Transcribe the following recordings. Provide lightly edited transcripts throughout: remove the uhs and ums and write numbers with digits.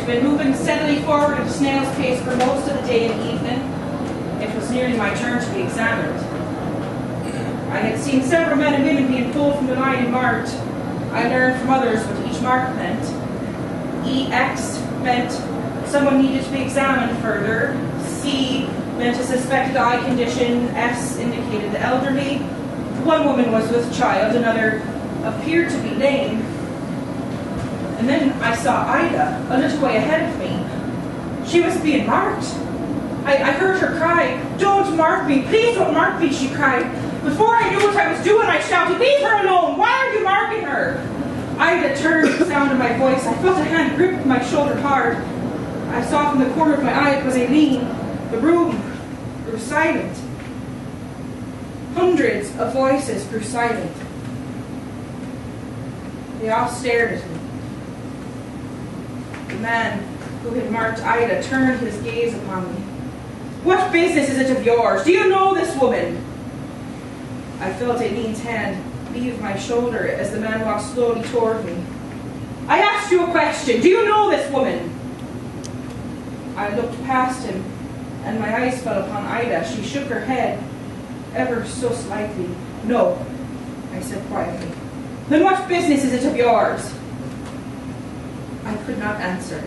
had been moving steadily forward at a snail's pace for most of the day and evening. It was nearly my turn to be examined. I had seen several men and women being pulled from the line and marked. I learned from others what each mark meant. EX meant someone needed to be examined further. C meant a suspected eye condition. S indicated the elderly. One woman was with child, another appeared to be lame. And then I saw Ida a little way ahead of me. She was being marked. I heard her cry, "Don't mark me, please don't mark me," she cried. Before I knew what I was doing, I shouted, "Leave her alone, why are you marking her?" Ida turned at the sound of my voice. I felt a hand grip my shoulder hard. I saw from the corner of my eye it was Aileen. The room grew silent. Hundreds of voices grew silent. They all stared at me. The man who had marked Ida turned his gaze upon me. "What business is it of yours? Do you know this woman?" I felt Aileen's hand leave my shoulder as the man walked slowly toward me. "I asked you a question. Do you know this woman?" I looked past him, and my eyes fell upon Ida. She shook her head, ever so slightly. "No," I said quietly. "Then what business is it of yours?" I could not answer.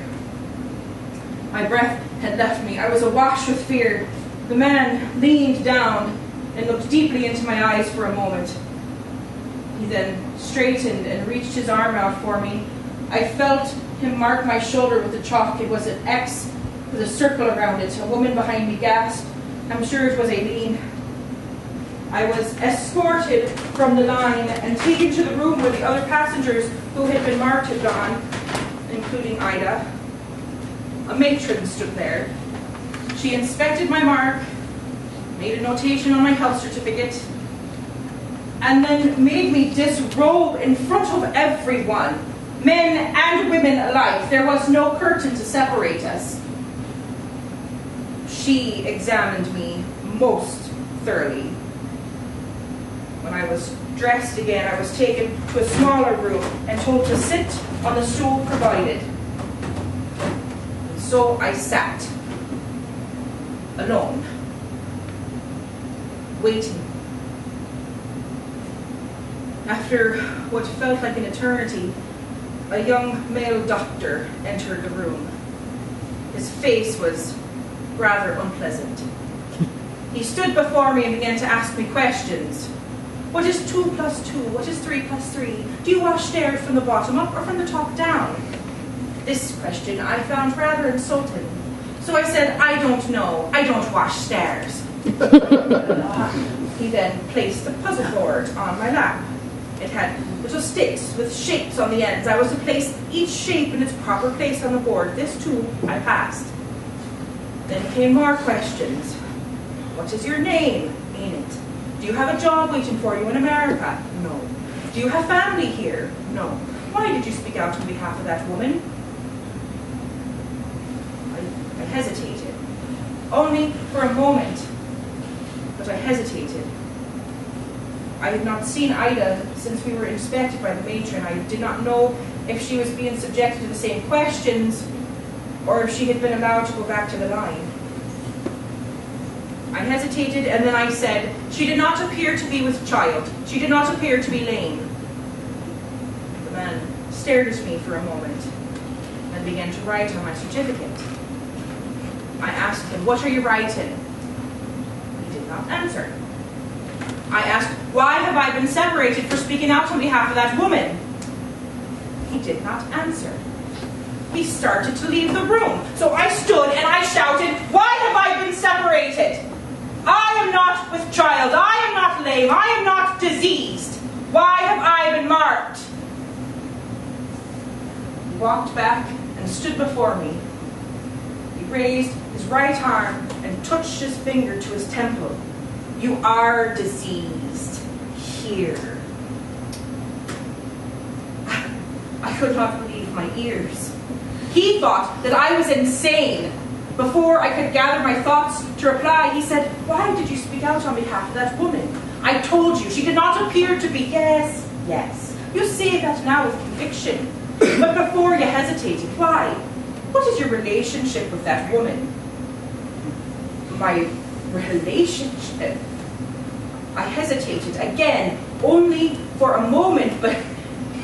My breath had left me. I was awash with fear. The man leaned down and looked deeply into my eyes for a moment. He then straightened and reached his arm out for me. I felt him mark my shoulder with the chalk. It was an X with a circle around it. A woman behind me gasped. I'm sure it was Aileen. I was escorted from the line and taken to the room where the other passengers who had been marked had gone, including Ida. A matron stood there. She inspected my mark, made a notation on my health certificate, and then made me disrobe in front of everyone, men and women alike. There was no curtain to separate us. She examined me most thoroughly. When I was dressed again, I was taken to a smaller room and told to sit on the stool provided. And so I sat, alone, waiting. After what felt like an eternity, a young male doctor entered the room. His face was rather unpleasant. He stood before me and began to ask me questions. What is 2 plus 2? What is 3 plus 3? Do you wash stairs from the bottom up or from the top down? This question I found rather insulting. So I said, I don't know. I don't wash stairs. He then placed a puzzle board on my lap. It had little sticks with shapes on the ends. I was to place each shape in its proper place on the board. This too I passed. Then came more questions. What is your name? Ain't it? Do you have a job waiting for you in America? No. Do you have family here? No. Why did you speak out on behalf of that woman? I hesitated. Only for a moment. But I hesitated. I had not seen Ida since we were inspected by the matron. I did not know if she was being subjected to the same questions or if she had been allowed to go back to the line. I hesitated, and then I said, she did not appear to be with child. She did not appear to be lame. The man stared at me for a moment and began to write on my certificate. I asked him, what are you writing? He did not answer. I asked, why have I been separated for speaking out on behalf of that woman? He did not answer. He started to leave the room. So I stood and I shouted, why have I been separated? I am not with child. I am not lame. I am not diseased. Why have I been marked? He walked back and stood before me. He raised his right arm and touched his finger to his temple. You are diseased here. I could not believe my ears. He thought that I was insane. Before I could gather my thoughts to reply, he said, why did you speak out on behalf of that woman? I told you, she did not appear to be. Yes, yes. You say that now with conviction. But before you hesitated. Why? What is your relationship with that woman? My relationship? I hesitated again, only for a moment, but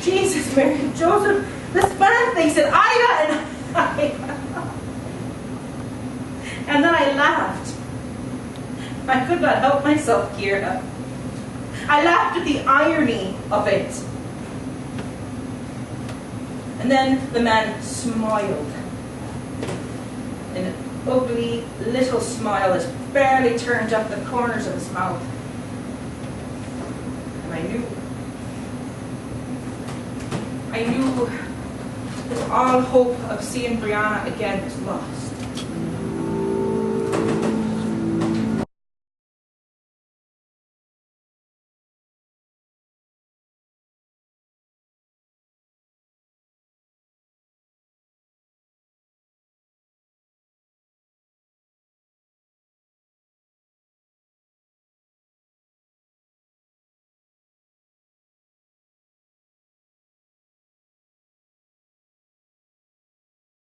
Jesus, Mary, Joseph, this man thinks that Ida and I... And then I laughed. I could not help myself, Kira. I laughed at the irony of it. And then the man smiled. An ugly little smile that barely turned up the corners of his mouth. And I knew that all hope of seeing Brianna again was lost.